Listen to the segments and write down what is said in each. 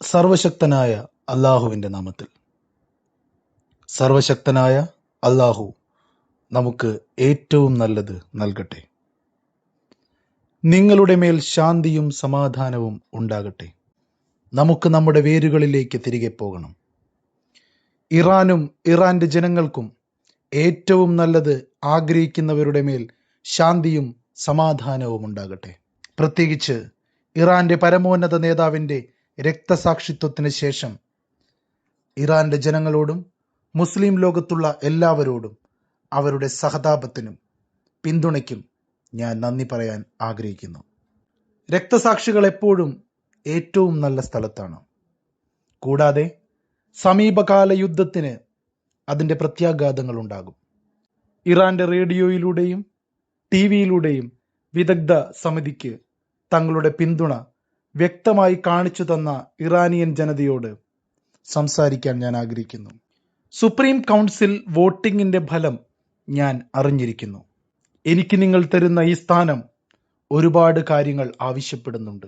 സർവശക്തനായ അള്ളാഹുവിൻ്റെ നാമത്തിൽ. സർവശക്തനായ അള്ളാഹു നമുക്ക് ഏറ്റവും നല്ലത് നൽകട്ടെ. നിങ്ങളുടെ മേൽ ശാന്തിയും സമാധാനവും ഉണ്ടാകട്ടെ. നമുക്ക് നമ്മുടെ വേരുകളിലേക്ക് തിരികെ പോകണം. ഇറാനും ഇറാന്റെ ജനങ്ങൾക്കും ഏറ്റവും നല്ലത് ആഗ്രഹിക്കുന്നവരുടെ മേൽ ശാന്തിയും സമാധാനവും ഉണ്ടാകട്ടെ. പ്രത്യേകിച്ച് ഇറാന്റെ പരമോന്നത നേതാവിൻ്റെ രക്തസാക്ഷിത്വത്തിന് ശേഷം ഇറാന്റെ ജനങ്ങളോടും മുസ്ലിം ലോകത്തുള്ള എല്ലാവരോടും അവരുടെ സഹതാപത്തിനും പിന്തുണയ്ക്കും ഞാൻ നന്ദി പറയാൻ ആഗ്രഹിക്കുന്നു. രക്തസാക്ഷികൾ എപ്പോഴും ഏറ്റവും നല്ല സ്ഥലത്താണ്. കൂടാതെ സമീപകാല യുദ്ധത്തിന് അതിൻ്റെ പ്രത്യാഘാതങ്ങൾ ഉണ്ടാകും. ഇറാന്റെ റേഡിയോയിലൂടെയും TV-യിലൂടെയും വിദഗ്ധ സമിതിക്ക് തങ്ങളുടെ പിന്തുണ വ്യക്തമായി കാണിച്ചു തന്ന ഇറാനിയൻ ജനതയോട് സംസാരിക്കാൻ ഞാൻ ആഗ്രഹിക്കുന്നു. സുപ്രീം കൗൺസിൽ വോട്ടിങ്ങിൻ്റെ ഫലം ഞാൻ അറിഞ്ഞിരിക്കുന്നു. എനിക്ക് നിങ്ങൾ തരുന്ന ഈ സ്ഥാനം ഒരുപാട് കാര്യങ്ങൾ ആവശ്യപ്പെടുന്നുണ്ട്.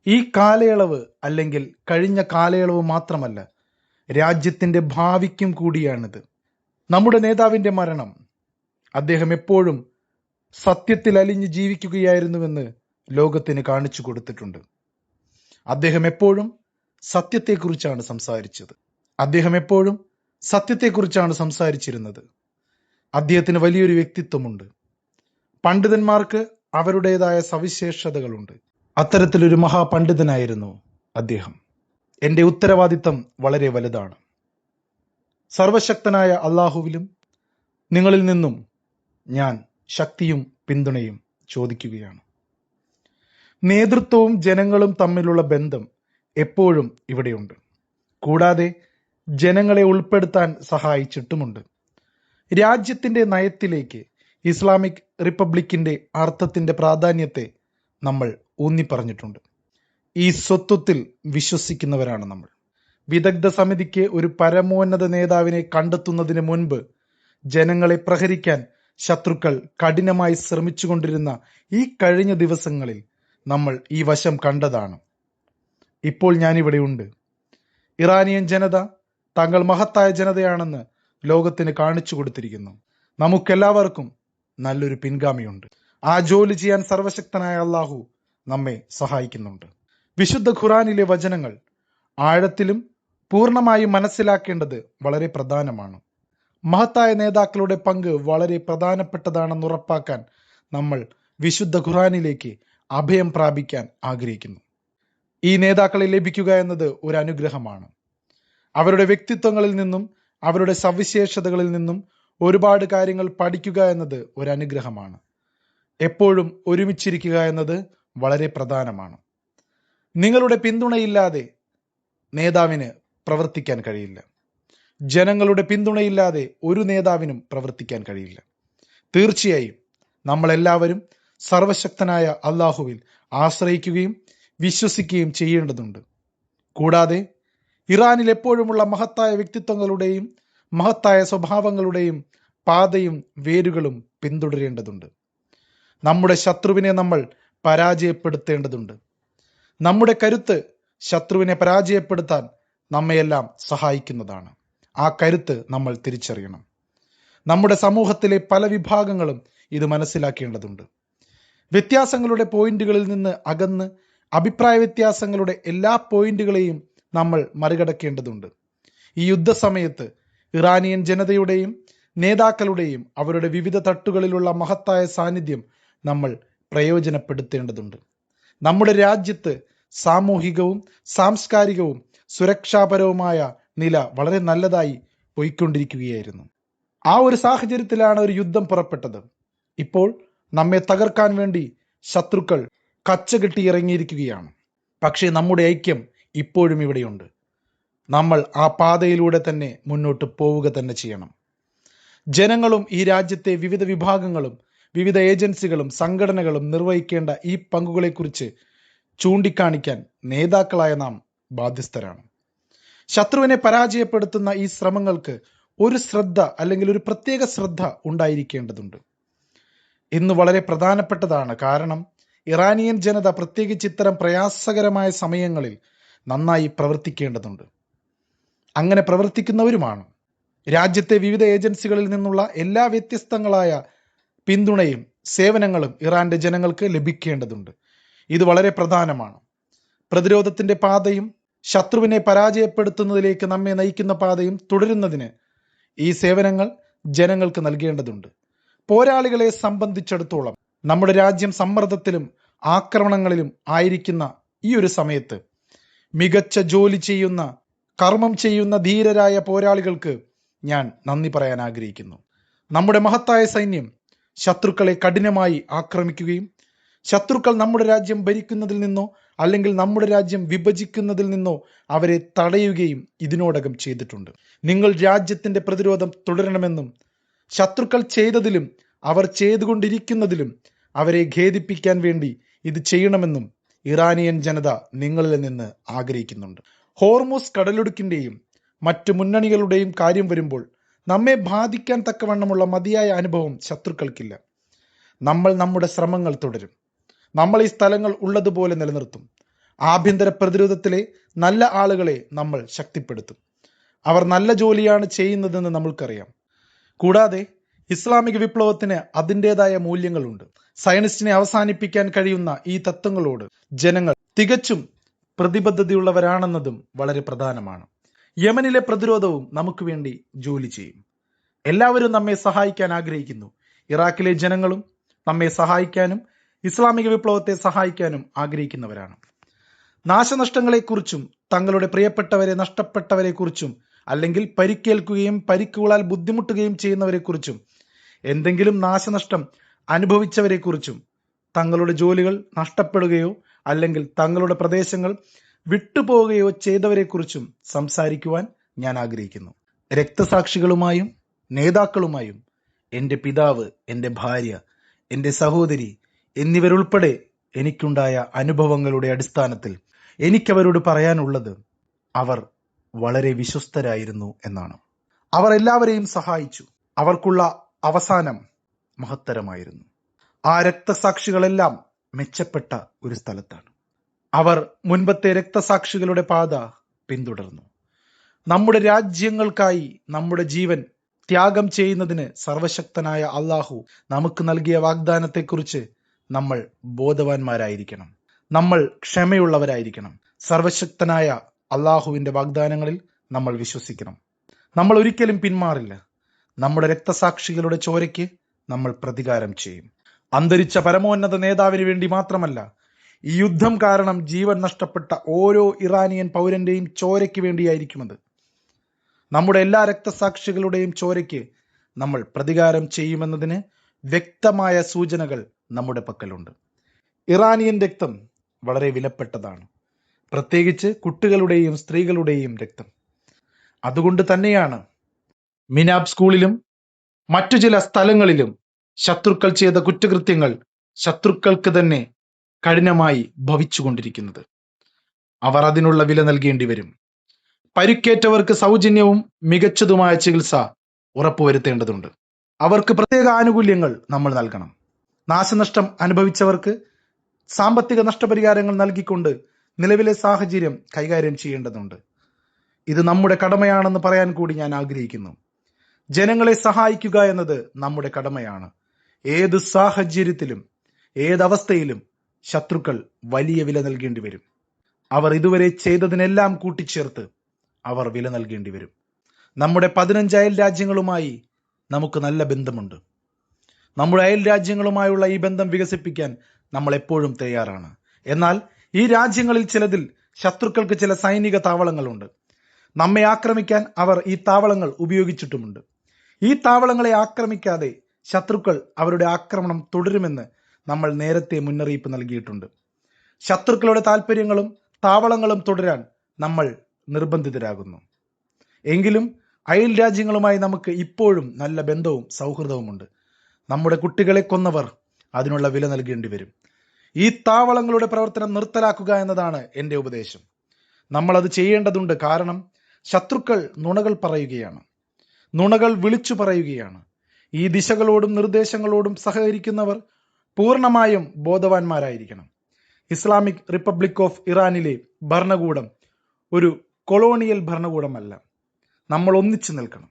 ഈ കാലയളവ് അല്ലെങ്കിൽ കഴിഞ്ഞ കാലയളവ് മാത്രമല്ല, രാജ്യത്തിൻ്റെ ഭാവിക്കും കൂടിയാണിത്. നമ്മുടെ നേതാവിൻ്റെ മരണം, അദ്ദേഹം എപ്പോഴും സത്യത്തിൽ അലിഞ്ഞ് ജീവിക്കുകയായിരുന്നുവെന്ന് ലോകത്തിന് കാണിച്ചു കൊടുത്തിട്ടുണ്ട്. അദ്ദേഹം എപ്പോഴും സത്യത്തെക്കുറിച്ചാണ് സംസാരിച്ചത്. അദ്ദേഹം എപ്പോഴും സത്യത്തെക്കുറിച്ചാണ് സംസാരിച്ചിരുന്നത്. അദ്ദേഹത്തിന് വലിയൊരു വ്യക്തിത്വമുണ്ട്. പണ്ഡിതന്മാർക്ക് അവരുടേതായ സവിശേഷതകളുണ്ട്. അത്തരത്തിലൊരു മഹാപണ്ഡിതനായിരുന്നു അദ്ദേഹം. എൻ്റെ ഉത്തരവാദിത്തം വളരെ വലുതാണ്. സർവശക്തനായ അള്ളാഹുവിലും നിങ്ങളിൽ നിന്നും ഞാൻ ശക്തിയും പിന്തുണയും ചോദിക്കുകയാണ്. നേതൃത്വവും ജനങ്ങളും തമ്മിലുള്ള ബന്ധം എപ്പോഴും ഇവിടെയുണ്ട്. കൂടാതെ ജനങ്ങളെ ഉൾപ്പെടുത്താൻ സഹായിച്ചിട്ടുമുണ്ട്. രാജ്യത്തിൻ്റെ നയത്തിലേക്ക് ഇസ്ലാമിക് റിപ്പബ്ലിക്കിൻ്റെ അർത്ഥത്തിൻ്റെ പ്രാധാന്യത്തെ നമ്മൾ ഊന്നിപ്പറഞ്ഞിട്ടുണ്ട്. ഈ സ്വത്വത്തിൽ വിശ്വസിക്കുന്നവരാണ് നമ്മൾ. വിദഗ്ധ സമിതിക്ക് ഒരു പരമോന്നത നേതാവിനെ കണ്ടെത്തുന്നതിന് മുൻപ് ജനങ്ങളെ പ്രഹരിക്കാൻ ശത്രുക്കൾ കഠിനമായി ശ്രമിച്ചുകൊണ്ടിരുന്ന ഈ കഴിഞ്ഞ ദിവസങ്ങളിൽ നമ്മൾ ഈ വശം കണ്ടതാണ്. ഇപ്പോൾ ഞാനിവിടെയുണ്ട്. ഇറാനിയൻ ജനത തങ്ങൾ മഹത്തായ ജനതയാണെന്ന് ലോകത്തിന് കാണിച്ചു കൊടുത്തിരിക്കുന്നു. നമുക്കെല്ലാവർക്കും നല്ലൊരു പിൻഗാമിയുണ്ട്. ആ ജോലി ചെയ്യാൻ സർവശക്തനായ അള്ളാഹു നമ്മെ സഹായിക്കുന്നുണ്ട്. വിശുദ്ധ ഖുറാനിലെ വചനങ്ങൾ ആഴത്തിലും പൂർണ്ണമായി മനസ്സിലാക്കേണ്ടത് വളരെ പ്രധാനമാണ്. മഹത്തായ നേതാക്കളുടെ പങ്ക് വളരെ പ്രധാനപ്പെട്ടതാണെന്ന് ഉറപ്പാക്കാൻ നമ്മൾ വിശുദ്ധ ഖുറാനിലേക്ക് അഭയം പ്രാപിക്കാൻ ആഗ്രഹിക്കുന്നു. ഈ നേതാക്കളെ ലഭിക്കുക എന്നത് ഒരു അനുഗ്രഹമാണ്. അവരുടെ വ്യക്തിത്വങ്ങളിൽ നിന്നും അവരുടെ സവിശേഷതകളിൽ നിന്നും ഒരുപാട് കാര്യങ്ങൾ പഠിക്കുക എന്നത് ഒരു അനുഗ്രഹമാണ്. എപ്പോഴും ഒരുമിച്ചിരിക്കുക എന്നത് വളരെ പ്രധാനമാണ്. നിങ്ങളുടെ പിന്തുണയില്ലാതെ നേതാവിന് പ്രവർത്തിക്കാൻ കഴിയില്ല. ജനങ്ങളുടെ പിന്തുണയില്ലാതെ ഒരു നേതാവിനും പ്രവർത്തിക്കാൻ കഴിയില്ല. തീർച്ചയായും നമ്മളെല്ലാവരും സർവശക്തനായ അള്ളാഹുവിൽ ആശ്രയിക്കുകയും വിശ്വസിക്കുകയും ചെയ്യേണ്ടതുണ്ട്. കൂടാതെ ഇറാനിൽ എപ്പോഴുമുള്ള മഹത്തായ വ്യക്തിത്വങ്ങളുടെയും മഹത്തായ സ്വഭാവങ്ങളുടെയും പാതയും വേരുകളും പിന്തുടരേണ്ടതുണ്ട്. നമ്മുടെ ശത്രുവിനെ നമ്മൾ പരാജയപ്പെടുത്തേണ്ടതുണ്ട്. നമ്മുടെ കരുത്ത് ശത്രുവിനെ പരാജയപ്പെടുത്താൻ നമ്മയെല്ലാം സഹായിക്കുന്നതാണ്. ആ കരുത്ത് നമ്മൾ തിരിച്ചറിയണം. നമ്മുടെ സമൂഹത്തിലെ പല വിഭാഗങ്ങളും ഇത് മനസ്സിലാക്കേണ്ടതുണ്ട്. വ്യത്യാസങ്ങളുടെ പോയിന്റുകളിൽ നിന്ന് അകന്ന് അഭിപ്രായ വ്യത്യാസങ്ങളുടെ എല്ലാ പോയിന്റുകളെയും നമ്മൾ മറികടക്കേണ്ടതുണ്ട്. ഈ യുദ്ധസമയത്ത് ഇറാനിയൻ ജനതയുടെയും നേതാക്കളുടെയും അവരുടെ വിവിധ തട്ടുകളിലുള്ള മഹത്തായ സാന്നിധ്യം നമ്മൾ പ്രയോജനപ്പെടുത്തേണ്ടതുണ്ട്. നമ്മുടെ രാജ്യത്ത് സാമൂഹികവും സാംസ്കാരികവും സുരക്ഷാപരവുമായ നില വളരെ നല്ലതായി പോയിക്കൊണ്ടിരിക്കുകയായിരുന്നു. ആ ഒരു സാഹചര്യത്തിലാണ് ഒരു യുദ്ധം പുറപ്പെട്ടത്. ഇപ്പോൾ നമ്മെ തകർക്കാൻ വേണ്ടി ശത്രുക്കൾ കച്ചകെട്ടി ഇറങ്ങിയിരിക്കുകയാണ്. പക്ഷേ നമ്മുടെ ഐക്യം ഇപ്പോഴും ഇവിടെയുണ്ട്. നമ്മൾ ആ പാതയിലൂടെ തന്നെ മുന്നോട്ട് പോവുക തന്നെ ചെയ്യണം. ജനങ്ങളും ഈ രാജ്യത്തെ വിവിധ വിഭാഗങ്ങളും വിവിധ ഏജൻസികളും സംഘടനകളും നിർവഹിക്കേണ്ട ഈ പങ്കുകളെക്കുറിച്ച് ചൂണ്ടിക്കാണിക്കാൻ നേതാക്കളായ നാം ബാധ്യസ്ഥരാണ്. ശത്രുവിനെ പരാജയപ്പെടുത്തുന്ന ഈ ശ്രമങ്ങൾക്ക് ഒരു ശ്രദ്ധ അല്ലെങ്കിൽ ഒരു പ്രത്യേക ശ്രദ്ധ ഉണ്ടായിരിക്കേണ്ടതുണ്ട്. ഇന്ന് വളരെ പ്രധാനപ്പെട്ടതാണ്. കാരണം ഇറാനിയൻ ജനത പ്രത്യേകിച്ച് ഇത്തരം പ്രയാസകരമായ സമയങ്ങളിൽ നന്നായി പ്രവർത്തിക്കേണ്ടതുണ്ട്. അങ്ങനെ പ്രവർത്തിക്കുന്നവരുമാണ്. രാജ്യത്തെ വിവിധ ഏജൻസികളിൽ നിന്നുള്ള എല്ലാ വ്യത്യസ്തങ്ങളായ പിന്തുണയും സേവനങ്ങളും ഇറാന്റെ ജനങ്ങൾക്ക് ലഭിക്കേണ്ടതുണ്ട്. ഇത് വളരെ പ്രധാനമാണ്. പ്രതിരോധത്തിന്റെ പാതയും ശത്രുവിനെ പരാജയപ്പെടുത്തുന്നതിലേക്ക് നമ്മെ നയിക്കുന്ന പാതയും തുടരുന്നതിന് ഈ സേവനങ്ങൾ ജനങ്ങൾക്ക് നൽകേണ്ടതുണ്ട്. പോരാളികളെ സംബന്ധിച്ചിടത്തോളം നമ്മുടെ രാജ്യം സമ്മർദ്ദത്തിലും ആക്രമണങ്ങളിലും ആയിരിക്കുന്ന ഈ ഒരു സമയത്ത് മികച്ച ജോലി ചെയ്യുന്ന, കർമ്മം ചെയ്യുന്ന ധീരരായ പോരാളികൾക്ക് ഞാൻ നന്ദി പറയാൻ ആഗ്രഹിക്കുന്നു. നമ്മുടെ മഹത്തായ സൈന്യം ശത്രുക്കളെ കഠിനമായി ആക്രമിക്കുകയും ശത്രുക്കൾ നമ്മുടെ രാജ്യം ഭരിക്കുന്നതിൽ നിന്നോ അല്ലെങ്കിൽ നമ്മുടെ രാജ്യം വിഭജിക്കുന്നതിൽ നിന്നോ അവരെ തടയുകയും ഇതിനോടകം ചെയ്തിട്ടുണ്ട്. നിങ്ങൾ രാജ്യത്തിന്റെ പ്രതിരോധം തുടരണമെന്നും ശത്രുക്കൾ ചെയ്തതിലും അവർ ചെയ്തുകൊണ്ടിരിക്കുന്നതിലും അവരെ ഖേദിപ്പിക്കാൻ വേണ്ടി ഇത് ചെയ്യണമെന്നും ഇറാനിയൻ ജനത നിങ്ങളിൽ നിന്ന് ആഗ്രഹിക്കുന്നുണ്ട്. ഹോർമൂസ് കടലിടുക്കിന്റെയും മറ്റു മുന്നണികളുടെയും കാര്യം വരുമ്പോൾ നമ്മെ ബാധിക്കാൻ തക്കവണ്ണമുള്ള മതിയായ അനുഭവം ശത്രുക്കൾക്കില്ല. നമ്മൾ നമ്മുടെ ശ്രമങ്ങൾ തുടരും. നമ്മൾ ഈ സ്ഥലങ്ങൾ ഉള്ളതുപോലെ നിലനിർത്തും. ആഭ്യന്തര പ്രതിരോധത്തിലെ നല്ല ആളുകളെ നമ്മൾ ശക്തിപ്പെടുത്തും. അവർ നല്ല ജോലിയാണ് ചെയ്യുന്നതെന്ന് നമ്മൾക്കറിയാം. കൂടാതെ ഇസ്ലാമിക വിപ്ലവത്തിന് അതിൻ്റെതായ മൂല്യങ്ങളുണ്ട്. സയനിസ്റ്റിനെ അവസാനിപ്പിക്കാൻ കഴിയുന്ന ഈ തത്വങ്ങളോട് ജനങ്ങൾ തികച്ചും പ്രതിബദ്ധതയുള്ളവരാണെന്നതും വളരെ പ്രധാനമാണ്. യമനിലെ പ്രതിരോധവും നമുക്ക് വേണ്ടി ജോലി ചെയ്യും. എല്ലാവരും നമ്മെ സഹായിക്കാൻ ആഗ്രഹിക്കുന്നു. ഇറാഖിലെ ജനങ്ങളും നമ്മെ സഹായിക്കാനും ഇസ്ലാമിക വിപ്ലവത്തെ സഹായിക്കാനും ആഗ്രഹിക്കുന്നവരാണ്. നാശനഷ്ടങ്ങളെക്കുറിച്ചും തങ്ങളുടെ പ്രിയപ്പെട്ടവരെ നഷ്ടപ്പെട്ടവരെക്കുറിച്ചും അല്ലെങ്കിൽ പരിക്കേൽക്കുകയും പരിക്കുകളാൽ ബുദ്ധിമുട്ടുകയും ചെയ്യുന്നവരെക്കുറിച്ചും എന്തെങ്കിലും നാശനഷ്ടം അനുഭവിച്ചവരെക്കുറിച്ചും തങ്ങളുടെ ജോലികൾ നഷ്ടപ്പെടുകയോ അല്ലെങ്കിൽ തങ്ങളുടെ പ്രദേശങ്ങൾ വിട്ടുപോവുകയോ ചെയ്തവരെക്കുറിച്ചും സംസാരിക്കുവാൻ ഞാൻ ആഗ്രഹിക്കുന്നു. രക്തസാക്ഷികളുമായും നേതാക്കളുമായും എൻ്റെ പിതാവ്, എൻ്റെ ഭാര്യ, എൻ്റെ സഹോദരി എന്നിവരുൾപ്പെടെ എനിക്കുണ്ടായ അനുഭവങ്ങളുടെ അടിസ്ഥാനത്തിൽ എനിക്കവരോട് പറയാനുള്ളത് അവർ വളരെ വിശ്വസ്തരായിരുന്നു എന്നാണ്. അവർ എല്ലാവരെയും സഹായിച്ചു. അവർക്കുള്ള അവസാനം മഹത്തരമായിരുന്നു. ആ രക്തസാക്ഷികളെല്ലാം മെച്ചപ്പെട്ട ഒരു സ്ഥലത്താണ്. അവർ മുൻപത്തെ രക്തസാക്ഷികളുടെ പാത പിന്തുടർന്നു. നമ്മുടെ രാജ്യങ്ങൾക്കായി നമ്മുടെ ജീവൻ ത്യാഗം ചെയ്യുന്നതിന് സർവശക്തനായ അള്ളാഹു നമുക്ക് നൽകിയ വാഗ്ദാനത്തെക്കുറിച്ച് നമ്മൾ ബോധവാന്മാരായിരിക്കണം. നമ്മൾ ക്ഷമയുള്ളവരായിരിക്കണം. സർവശക്തനായ അള്ളാഹുവിന്റെ വാഗ്ദാനങ്ങളിൽ നമ്മൾ വിശ്വസിക്കണം. നമ്മൾ ഒരിക്കലും പിന്മാറില്ല. നമ്മുടെ രക്തസാക്ഷികളുടെ ചോരയ്ക്ക് നമ്മൾ പ്രതികാരം ചെയ്യും. അന്തരിച്ച പരമോന്നത നേതാവിന് വേണ്ടി മാത്രമല്ല, ഈ യുദ്ധം കാരണം ജീവൻ നഷ്ടപ്പെട്ട ഓരോ ഇറാനിയൻ പൗരന്റെയും ചോരയ്ക്ക് വേണ്ടിയായിരിക്കുമത്. നമ്മുടെ എല്ലാ രക്തസാക്ഷികളുടെയും ചോരയ്ക്ക് നമ്മൾ പ്രതികാരം ചെയ്യുമെന്നതിന് വ്യക്തമായ സൂചനകൾ നമ്മുടെ പക്കലുണ്ട്. ഇറാനിയൻ രക്തം വളരെ വിലപ്പെട്ടതാണ്, പ്രത്യേകിച്ച് കുട്ടികളുടെയും സ്ത്രീകളുടെയും രക്തം. അതുകൊണ്ട് തന്നെയാണ് മിനാബ് സ്കൂളിലും മറ്റു ചില സ്ഥലങ്ങളിലും ശത്രുക്കൾ ചെയ്ത കുറ്റകൃത്യങ്ങൾ ശത്രുക്കൾക്ക് തന്നെ കഠിനമായി ഭവിച്ചുകൊണ്ടിരിക്കുന്നത്. അവർ അതിനുള്ള വില നൽകേണ്ടി വരും. പരിക്കേറ്റവർക്ക് സൗജന്യവും മികച്ചതുമായ ചികിത്സ ഉറപ്പുവരുത്തേണ്ടതുണ്ട്. അവർക്ക് പ്രത്യേക ആനുകൂല്യങ്ങൾ നമ്മൾ നൽകണം. നാശനഷ്ടം അനുഭവിച്ചവർക്ക് സാമ്പത്തിക നഷ്ടപരിഹാരങ്ങൾ നൽകിക്കൊണ്ട് നിലവിലെ സാഹചര്യം കൈകാര്യം ചെയ്യേണ്ടതുണ്ട്. ഇത് നമ്മുടെ കടമയാണെന്ന് പറയാൻ കൂടി ഞാൻ ആഗ്രഹിക്കുന്നു. ജനങ്ങളെ സഹായിക്കുക എന്നത് നമ്മുടെ കടമയാണ്. ഏത് സാഹചര്യത്തിലും ഏതവസ്ഥയിലും ശത്രുക്കൾ വലിയ വില നൽകേണ്ടി വരും. അവർ ഇതുവരെ ചെയ്തതിനെല്ലാം കൂട്ടിച്ചേർത്ത് അവർ വില നൽകേണ്ടി വരും. നമ്മുടെ 15 അയൽ രാജ്യങ്ങളുമായി നമുക്ക് നല്ല ബന്ധമുണ്ട്. നമ്മുടെ അയൽ രാജ്യങ്ങളുമായുള്ള ഈ ബന്ധം വികസിപ്പിക്കാൻ നമ്മൾ എപ്പോഴും തയ്യാറാണ്. എന്നാൽ ഈ രാജ്യങ്ങളിൽ ചിലതിൽ ശത്രുക്കൾക്ക് ചില സൈനിക താവളങ്ങളുണ്ട്. നമ്മെ ആക്രമിക്കാൻ അവർ ഈ താവളങ്ങൾ ഉപയോഗിച്ചിട്ടുമുണ്ട്. ഈ താവളങ്ങളെ ആക്രമിക്കാതെ ശത്രുക്കൾ അവരുടെ ആക്രമണം തുടരുമെന്ന് നമ്മൾ നേരത്തെ മുന്നറിയിപ്പ് നൽകിയിട്ടുണ്ട്. ശത്രുക്കളുടെ താല്പര്യങ്ങളും താവളങ്ങളും തുടരാൻ നമ്മൾ നിർബന്ധിതരാകുന്നു. എങ്കിലും അയൽ രാജ്യങ്ങളുമായി നമുക്ക് ഇപ്പോഴും നല്ല ബന്ധവും സൗഹൃദവുമുണ്ട്. നമ്മുടെ കുട്ടികളെ കൊന്നവർ അതിനുള്ള വില നൽകേണ്ടി വരും. ഈ താവളങ്ങളുടെ പ്രവർത്തനം നിർത്തലാക്കുക എന്നതാണ് എൻ്റെ ഉപദേശം. നമ്മളത് ചെയ്യേണ്ടതുണ്ട്. കാരണം ശത്രുക്കൾ നുണകൾ പറയുകയാണ്, നുണകൾ വിളിച്ചു പറയുകയാണ്. ഈ ദിശകളോടും നിർദ്ദേശങ്ങളോടും സഹകരിക്കുന്നവർ പൂർണ്ണമായും ബോധവാന്മാരായിരിക്കണം. ഇസ്ലാമിക് റിപ്പബ്ലിക് ഓഫ് ഇറാനിലെ ഭരണകൂടം ഒരു കൊളോണിയൽ ഭരണകൂടമല്ല. നമ്മൾ ഒന്നിച്ചു നിൽക്കണം.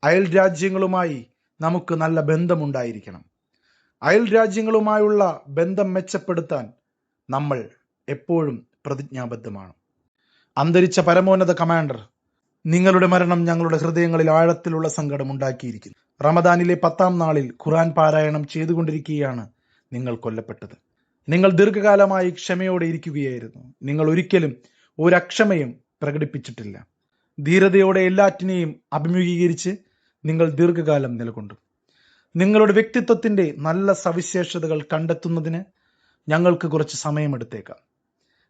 അയൽ രാജ്യങ്ങളുമായി നമുക്ക് നല്ല ബന്ധമുണ്ടായിരിക്കണം. അയൽ രാജ്യങ്ങളുമായുള്ള ബന്ധം മെച്ചപ്പെടുത്താൻ നമ്മൾ എപ്പോഴും പ്രതിജ്ഞാബദ്ധമാണ്. അന്തരിച്ച പരമോന്നത കമാൻഡർ, നിങ്ങളുടെ മരണം ഞങ്ങളുടെ ഹൃദയങ്ങളിൽ ആഴത്തിലുള്ള സങ്കടം ഉണ്ടാക്കിയിരിക്കുന്നു. റമദാനിലെ 10-ാം നാളിൽ ഖുർആൻ പാരായണം ചെയ്തുകൊണ്ടിരിക്കുകയാണ് നിങ്ങൾ കൊല്ലപ്പെട്ടത്. നിങ്ങൾ ദീർഘകാലമായി ക്ഷമയോടെ ഇരിക്കുകയായിരുന്നു. നിങ്ങൾ ഒരിക്കലും ഒരക്ഷമയും പ്രകടിപ്പിച്ചിട്ടില്ല. ധീരതയോടെ എല്ലാറ്റിനെയും അഭിമുഖീകരിച്ച് നിങ്ങൾ ദീർഘകാലം നിലകൊണ്ടു. നിങ്ങളുടെ വ്യക്തിത്വത്തിന്റെ നല്ല സവിശേഷതകൾ കണ്ടെത്തുന്നതിന് ഞങ്ങൾക്ക് കുറച്ച് സമയമെടുത്തേക്കാം.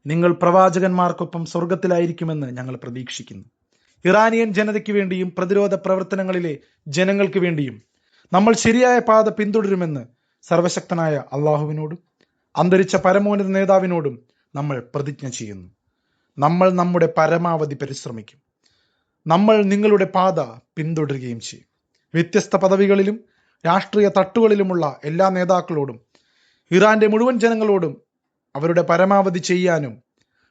നിങ്ങൾ പ്രവാചകന്മാർക്കൊപ്പം സ്വർഗത്തിലായിരിക്കുമെന്ന് ഞങ്ങൾ പ്രതീക്ഷിക്കുന്നു. ഇറാനിയൻ ജനതയ്ക്ക് വേണ്ടിയും പ്രതിരോധ പ്രവർത്തനങ്ങളിലെ ജനങ്ങൾക്ക് വേണ്ടിയും നമ്മൾ ശരിയായ പാത പിന്തുടരുമെന്ന് സർവശക്തനായ അള്ളാഹുവിനോടും അന്തരിച്ച പരമോന്നത നേതാവിനോടും നമ്മൾ പ്രതിജ്ഞ ചെയ്യുന്നു. നമ്മൾ നമ്മുടെ പരമാവധി പരിശ്രമിക്കും. നമ്മൾ നിങ്ങളുടെ പാത പിന്തുടരുകയും ചെയ്യും. വ്യത്യസ്ത പദവികളിലും രാഷ്ട്രീയ തട്ടുകളിലുമുള്ള എല്ലാ നേതാക്കളോടും ഇറാന്റെ മുഴുവൻ ജനങ്ങളോടും അവരുടെ പരമാവധി ചെയ്യാനും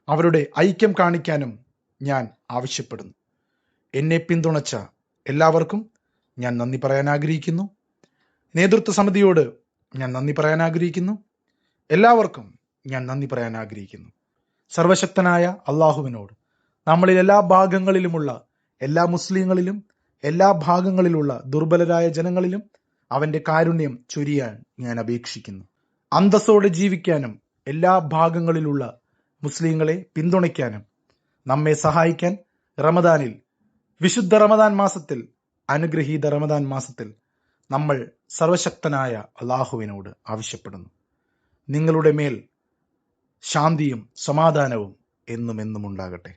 അവരുടെ ഐക്യം കാണിക്കാനും ഞാൻ ആവശ്യപ്പെടുന്നു. എന്നെ പിന്തുണച്ച എല്ലാവർക്കും ഞാൻ നന്ദി പറയാൻ ആഗ്രഹിക്കുന്നു. നേതൃത്വ സമിതിയോട് ഞാൻ നന്ദി പറയാൻ ആഗ്രഹിക്കുന്നു. എല്ലാവർക്കും ഞാൻ നന്ദി പറയാൻ ആഗ്രഹിക്കുന്നു. സർവശക്തനായ അള്ളാഹുവിനോട് നമ്മളിൽ എല്ലാ ഭാഗങ്ങളിലുമുള്ള എല്ലാ മുസ്ലിങ്ങളിലും എല്ലാ ഭാഗങ്ങളിലുള്ള ദുർബലരായ ജനങ്ങളിലും അവന്റെ കാരുണ്യം ചൊരിയാൻ ഞാൻ അപേക്ഷിക്കുന്നു. അന്തസ്സോടെ ജീവിക്കാനും എല്ലാ ഭാഗങ്ങളിലുള്ള മുസ്ലിങ്ങളെ പിന്തുണയ്ക്കാനും നമ്മെ സഹായിക്കാൻ റമദാനിൽ, വിശുദ്ധ റമദാൻ മാസത്തിൽ, അനുഗ്രഹീത റമദാൻ മാസത്തിൽ നമ്മൾ സർവശക്തനായ അള്ളാഹുവിനോട് ആവശ്യപ്പെടുന്നു. നിങ്ങളുടെ മേൽ ശാന്തിയും സമാധാനവും എന്നും ഉണ്ടാകട്ടെ.